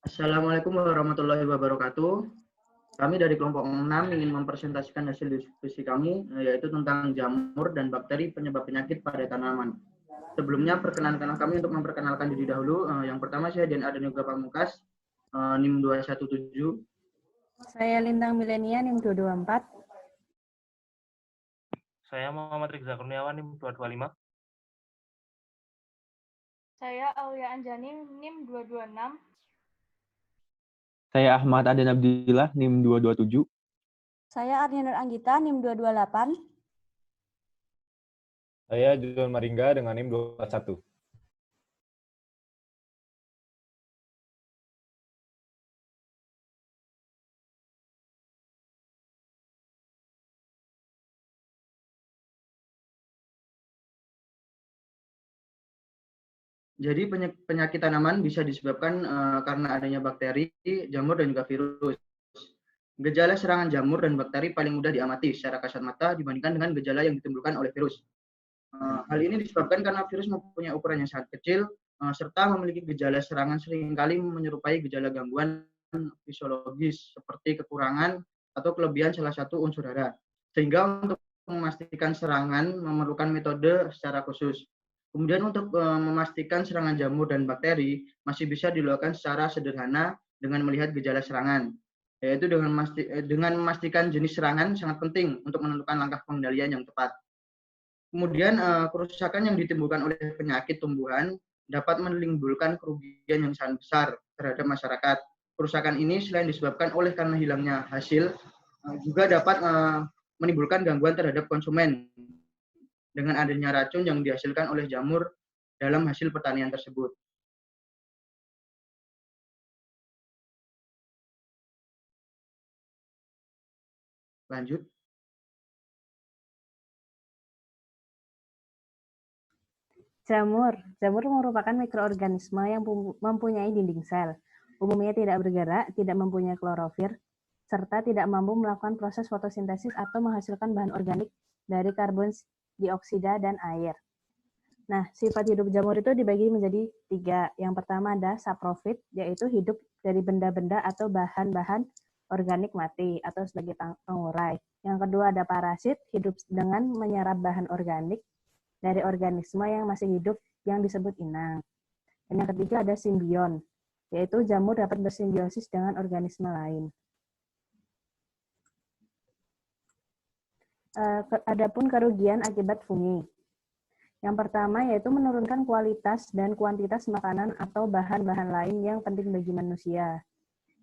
Assalamualaikum warahmatullahi wabarakatuh. Kami dari kelompok 6 ingin mempresentasikan hasil diskusi kami, yaitu tentang jamur dan bakteri penyebab penyakit pada tanaman. Sebelumnya, perkenankan kami untuk memperkenalkan diri dahulu. Yang pertama, saya Dian Adenuga Pamungkas, NIM 217. Saya Lintang Milenia, NIM 224. Saya Muhammad Rizza Kurniawan, NIM 225. Saya Aulia Anjani, NIM 226. Saya Ahmad Aden Abdillah, NIM 227. Saya Arnia Nur Anggita, NIM 228. Saya Julian Maringga dengan NIM 21. Jadi penyakit tanaman bisa disebabkan karena adanya bakteri, jamur, dan juga virus. Gejala serangan jamur dan bakteri paling mudah diamati secara kasat mata dibandingkan dengan gejala yang ditimbulkan oleh virus. Hal ini disebabkan karena virus mempunyai ukuran yang sangat kecil, serta memiliki gejala serangan seringkali menyerupai gejala gangguan fisiologis seperti kekurangan atau kelebihan salah satu unsur hara. Sehingga untuk memastikan serangan memerlukan metode secara khusus. Kemudian untuk memastikan serangan jamur dan bakteri masih bisa dilakukan secara sederhana dengan melihat gejala serangan, yaitu dengan memastikan jenis serangan sangat penting untuk menentukan langkah pengendalian yang tepat. Kemudian kerusakan yang ditimbulkan oleh penyakit tumbuhan dapat menimbulkan kerugian yang sangat besar terhadap masyarakat. Kerusakan ini selain disebabkan oleh karena hilangnya hasil, juga dapat menimbulkan gangguan terhadap konsumen dengan adanya racun yang dihasilkan oleh jamur dalam hasil pertanian tersebut. Lanjut. Jamur merupakan mikroorganisme yang mempunyai dinding sel. Umumnya tidak bergerak, tidak mempunyai klorofil, serta tidak mampu melakukan proses fotosintesis atau menghasilkan bahan organik dari karbon dioksida dan air. Nah, sifat hidup jamur itu dibagi menjadi 3. Yang pertama ada saprofit, yaitu hidup dari benda-benda atau bahan-bahan organik mati atau sebagai pengurai. Yang kedua ada parasit, hidup dengan menyerap bahan organik dari organisme yang masih hidup yang disebut inang. Dan yang ketiga ada simbion, yaitu jamur dapat bersimbiosis dengan organisme lain. Adapun kerugian akibat fungi. Yang pertama yaitu menurunkan kualitas dan kuantitas makanan atau bahan-bahan lain yang penting bagi manusia.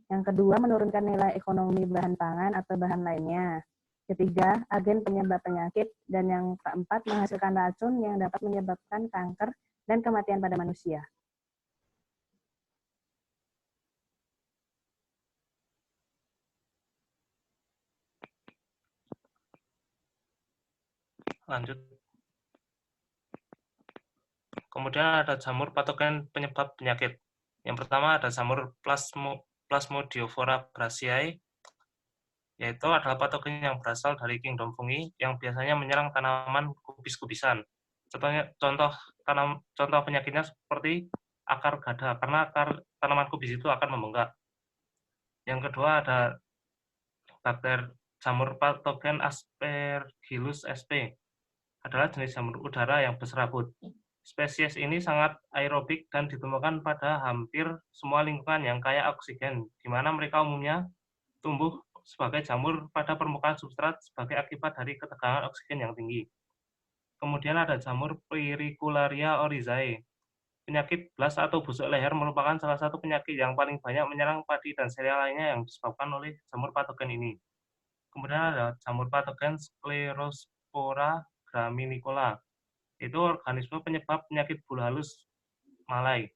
Yang kedua, menurunkan nilai ekonomi bahan pangan atau bahan lainnya. Ketiga, agen penyebab penyakit. Dan yang keempat, menghasilkan racun yang dapat menyebabkan kanker dan kematian pada manusia. Lanjut. Kemudian ada jamur patogen penyebab penyakit. Yang pertama ada jamur Plasmodiofora brassiae, yaitu adalah patogen yang berasal dari kingdom fungi yang biasanya menyerang tanaman kubis-kubisan. Contoh penyakitnya seperti akar gada, karena akar tanaman kubis itu akan membengkak. Yang kedua ada jamur patogen Aspergillus sp, adalah jenis jamur udara yang berserabut. Spesies ini sangat aerobik dan ditemukan pada hampir semua lingkungan yang kaya oksigen, di mana mereka umumnya tumbuh sebagai jamur pada permukaan substrat sebagai akibat dari ketegangan oksigen yang tinggi. Kemudian ada jamur Pyricularia oryzae. Penyakit blas atau busuk leher merupakan salah satu penyakit yang paling banyak menyerang padi dan sereal lainnya yang disebabkan oleh jamur patogen ini. Kemudian ada jamur patogen Sclerospora graminicola. Itu organisme penyebab penyakit bulu halus Malai.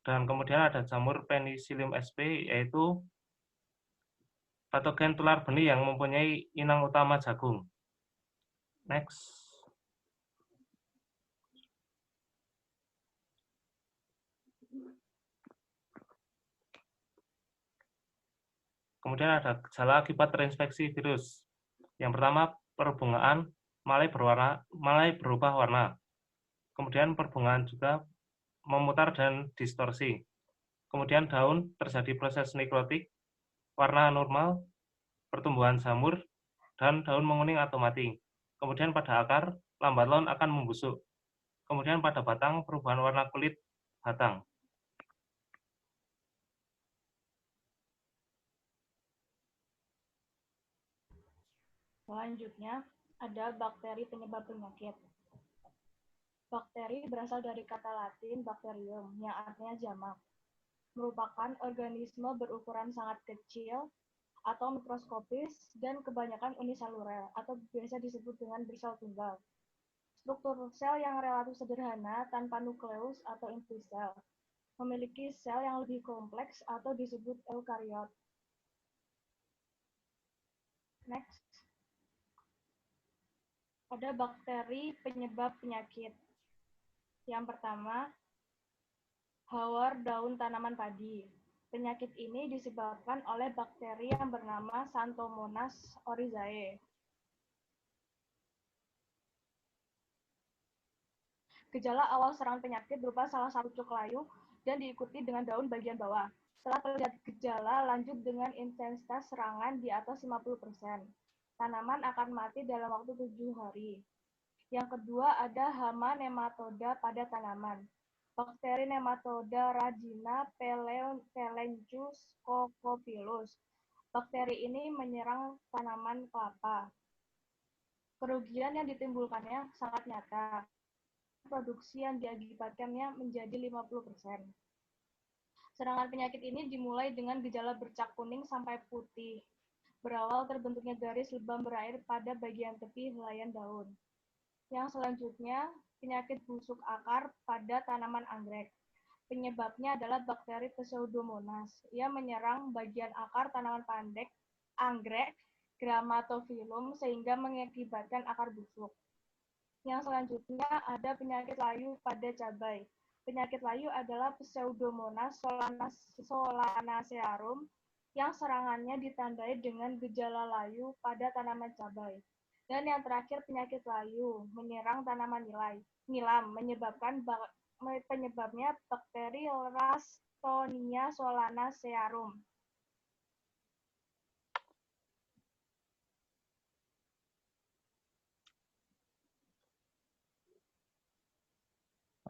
Dan kemudian ada jamur Penicillium sp, yaitu patogen tular benih yang mempunyai inang utama jagung. Next. Kemudian ada gejala akibat terinfeksi virus. Yang pertama, perbungaan Malai berubah warna. Kemudian perbungaan juga memutar dan distorsi. Kemudian daun terjadi proses nekrotik, warna normal, pertumbuhan jamur, dan daun menguning atau mati. Kemudian pada akar, lambat laun akan membusuk. Kemudian pada batang, perubahan warna kulit batang. Selanjutnya, ada bakteri penyebab penyakit. Bakteri berasal dari kata Latin bacterium, yang artinya jamak. Merupakan organisme berukuran sangat kecil atau mikroskopis dan kebanyakan uniseluler atau biasa disebut dengan bersel tunggal. Struktur sel yang relatif sederhana tanpa nukleus atau inti sel. Memiliki sel yang lebih kompleks atau disebut eukariot. Next. Ada bakteri penyebab penyakit. Yang pertama, hawar daun tanaman padi. Penyakit ini disebabkan oleh bakteri yang bernama Xanthomonas oryzae. Gejala awal serangan penyakit berupa salah satu cuk layu dan diikuti dengan daun bagian bawah. Setelah terlihat gejala, lanjut dengan intensitas serangan di atas 50%. Tanaman akan mati dalam waktu 7 hari. Yang kedua ada hama nematoda pada tanaman. Bakteri nematoda Ragina Phalanchus coccopilus. Bakteri ini menyerang tanaman kelapa. Kerugian yang ditimbulkannya sangat nyata. Produksi yang diakibatkannya menjadi 50%. Serangan penyakit ini dimulai dengan gejala bercak kuning sampai putih. Berawal terbentuknya garis lebam berair pada bagian tepi helaian daun. Yang selanjutnya, penyakit busuk akar pada tanaman anggrek. Penyebabnya adalah bakteri Pseudomonas. Ia menyerang bagian akar tanaman anggrek, Grammatophyllum, sehingga mengakibatkan akar busuk. Yang selanjutnya ada penyakit layu pada cabai. Penyakit layu adalah Pseudomonas solanacearum yang serangannya ditandai dengan gejala layu pada tanaman cabai. Dan yang terakhir penyakit layu menyerang tanaman nilam penyebabnya bakteri Ralstonia solanacearum.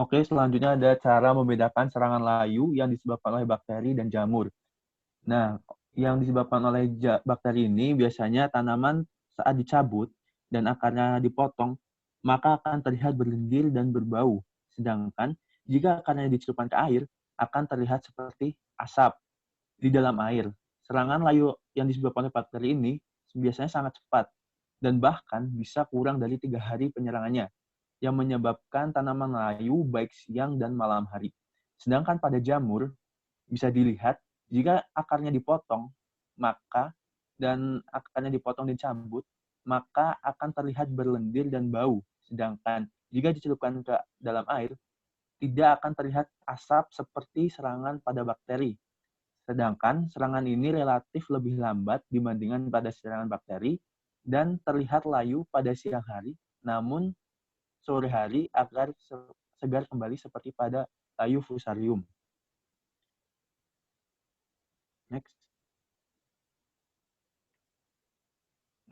Oke, selanjutnya ada cara membedakan serangan layu yang disebabkan oleh bakteri dan jamur. Nah, yang disebabkan oleh bakteri ini biasanya tanaman saat dicabut dan akarnya dipotong, maka akan terlihat berlendir dan berbau. Sedangkan jika akarnya dicelupkan ke air, akan terlihat seperti asap di dalam air. Serangan layu yang disebabkan oleh bakteri ini biasanya sangat cepat dan bahkan bisa kurang dari 3 hari penyerangannya, yang menyebabkan tanaman layu baik siang dan malam hari. Sedangkan pada jamur, bisa dilihat jika akarnya dipotong, dan dicabut, maka akan terlihat berlendir dan bau. Sedangkan jika dicelupkan ke dalam air, tidak akan terlihat asap seperti serangan pada bakteri. Sedangkan serangan ini relatif lebih lambat dibandingkan pada serangan bakteri dan terlihat layu pada siang hari, namun sore hari agar segar kembali seperti pada layu fusarium. Next.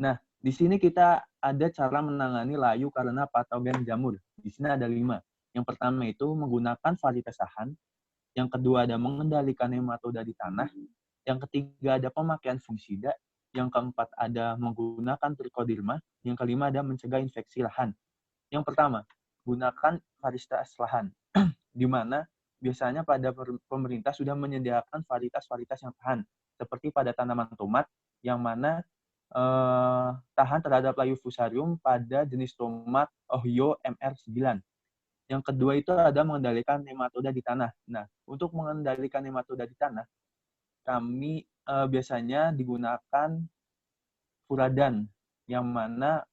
Nah, di sini kita ada cara menangani layu karena patogen jamur. Di sini ada 5. Yang pertama itu menggunakan varietas sahan. Yang kedua ada mengendalikan nematoda di tanah. Yang ketiga ada pemakaian fungisida. Yang keempat ada menggunakan trichoderma. Yang kelima ada mencegah infeksi lahan. Yang pertama, gunakan varietas lahan, di mana biasanya pada pemerintah sudah menyediakan varietas-varietas yang tahan, seperti pada tanaman tomat, yang mana tahan terhadap layu fusarium pada jenis tomat Ohio MR9. Yang kedua itu ada mengendalikan nematoda di tanah. Nah, untuk mengendalikan nematoda di tanah, kami biasanya digunakan furadan, yang mana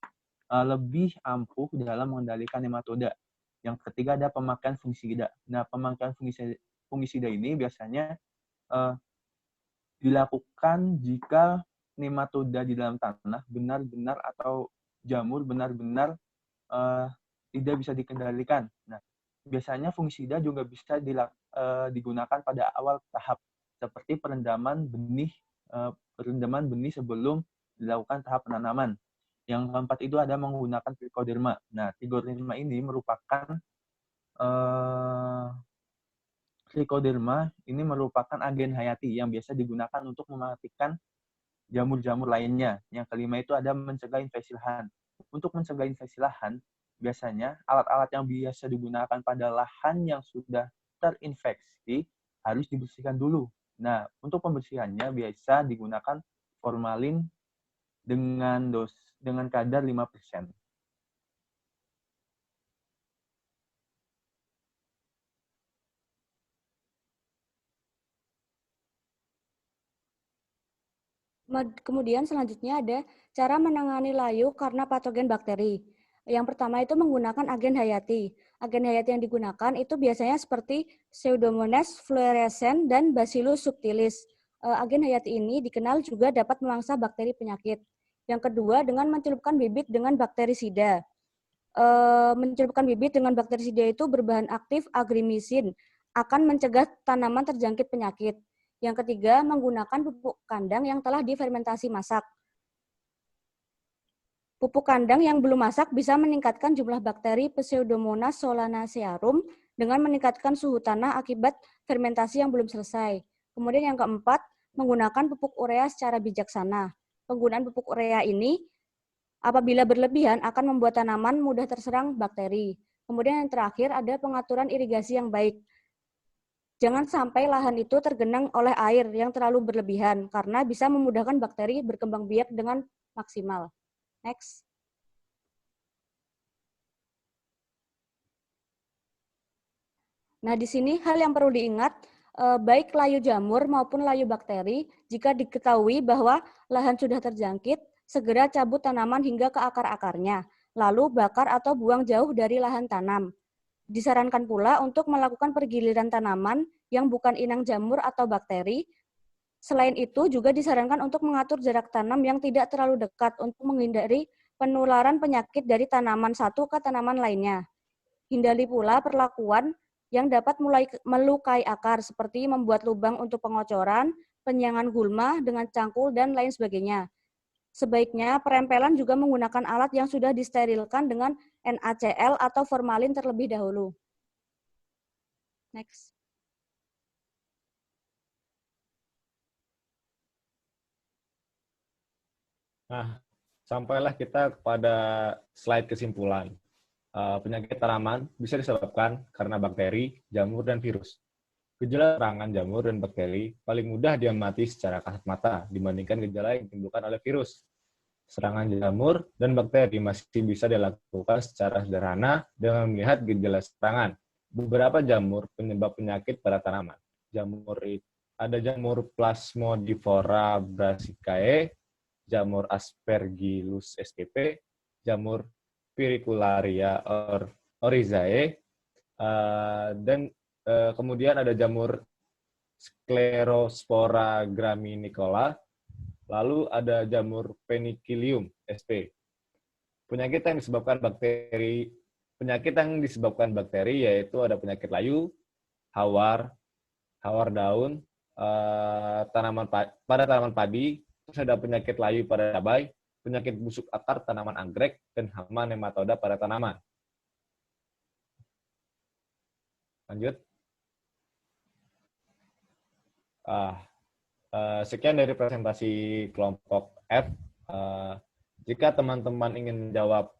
lebih ampuh dalam mengendalikan nematoda. Yang ketiga ada pemakaian fungisida. Nah, pemakaian fungisida ini biasanya dilakukan jika nematoda di dalam tanah benar-benar atau jamur benar-benar tidak bisa dikendalikan. Nah, biasanya fungisida juga bisa digunakan pada awal tahap, seperti perendaman benih sebelum dilakukan tahap penanaman. Yang keempat itu ada menggunakan trichoderma. Nah, trichoderma ini merupakan agen hayati yang biasa digunakan untuk mematikan jamur-jamur lainnya. Yang kelima itu ada mencegah infeksi lahan. Untuk mencegah infeksi lahan, biasanya alat-alat yang biasa digunakan pada lahan yang sudah terinfeksi harus dibersihkan dulu. Nah, untuk pembersihannya biasa digunakan formalin dengan kadar 5%. Kemudian selanjutnya ada cara menangani layu karena patogen bakteri. Yang pertama itu menggunakan agen hayati. Agen hayati yang digunakan itu biasanya seperti Pseudomonas fluorescens dan Bacillus subtilis. Agen hayati ini dikenal juga dapat memangsa bakteri penyakit. Yang kedua, dengan mencelupkan bibit dengan bakterisida. Mencelupkan bibit dengan bakterisida itu berbahan aktif agrimisin, akan mencegah tanaman terjangkit penyakit. Yang ketiga, menggunakan pupuk kandang yang telah difermentasi masak. Pupuk kandang yang belum masak bisa meningkatkan jumlah bakteri Pseudomonas solanacearum dengan meningkatkan suhu tanah akibat fermentasi yang belum selesai. Kemudian yang keempat, menggunakan pupuk urea secara bijaksana. Penggunaan pupuk urea ini apabila berlebihan akan membuat tanaman mudah terserang bakteri. Kemudian yang terakhir ada pengaturan irigasi yang baik. Jangan sampai lahan itu tergenang oleh air yang terlalu berlebihan karena bisa memudahkan bakteri berkembang biak dengan maksimal. Next. Nah, di sini hal yang perlu diingat, baik layu jamur maupun layu bakteri, jika diketahui bahwa lahan sudah terjangkit, segera cabut tanaman hingga ke akar-akarnya, lalu bakar atau buang jauh dari lahan tanam. Disarankan pula untuk melakukan pergiliran tanaman yang bukan inang jamur atau bakteri. Selain itu, juga disarankan untuk mengatur jarak tanam yang tidak terlalu dekat untuk menghindari penularan penyakit dari tanaman satu ke tanaman lainnya. Hindari pula perlakuan yang dapat melukai akar, seperti membuat lubang untuk pengocoran, penyiangan gulma dengan cangkul, dan lain sebagainya. Sebaiknya perempelan juga menggunakan alat yang sudah disterilkan dengan NaCl atau formalin terlebih dahulu. Next. Nah, sampailah kita kepada slide kesimpulan. Penyakit tanaman bisa disebabkan karena bakteri, jamur, dan virus. Gejala serangan jamur dan bakteri paling mudah diamati secara kasat mata dibandingkan gejala yang ditimbulkan oleh virus. Serangan jamur dan bakteri masih bisa dilakukan secara sederhana dengan melihat gejala serangan. Beberapa jamur penyebab penyakit pada tanaman. Ada jamur Plasmodivora brassicae, jamur Aspergillus spp, jamur Pyricularia oryzae, dan kemudian ada jamur Sclerospora graminicola, lalu ada jamur Penicillium sp. Penyakit yang disebabkan bakteri yaitu ada penyakit layu, hawar daun, pada tanaman padi, terus ada penyakit layu pada cabai, penyakit busuk akar tanaman anggrek, dan hama nematoda pada tanaman. Lanjut. Sekian dari presentasi kelompok F. Jika teman-teman ingin menjawab,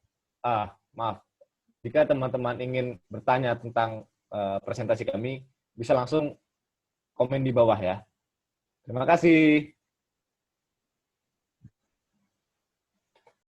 jika teman-teman ingin bertanya tentang presentasi kami, bisa langsung komen di bawah ya. Terima kasih.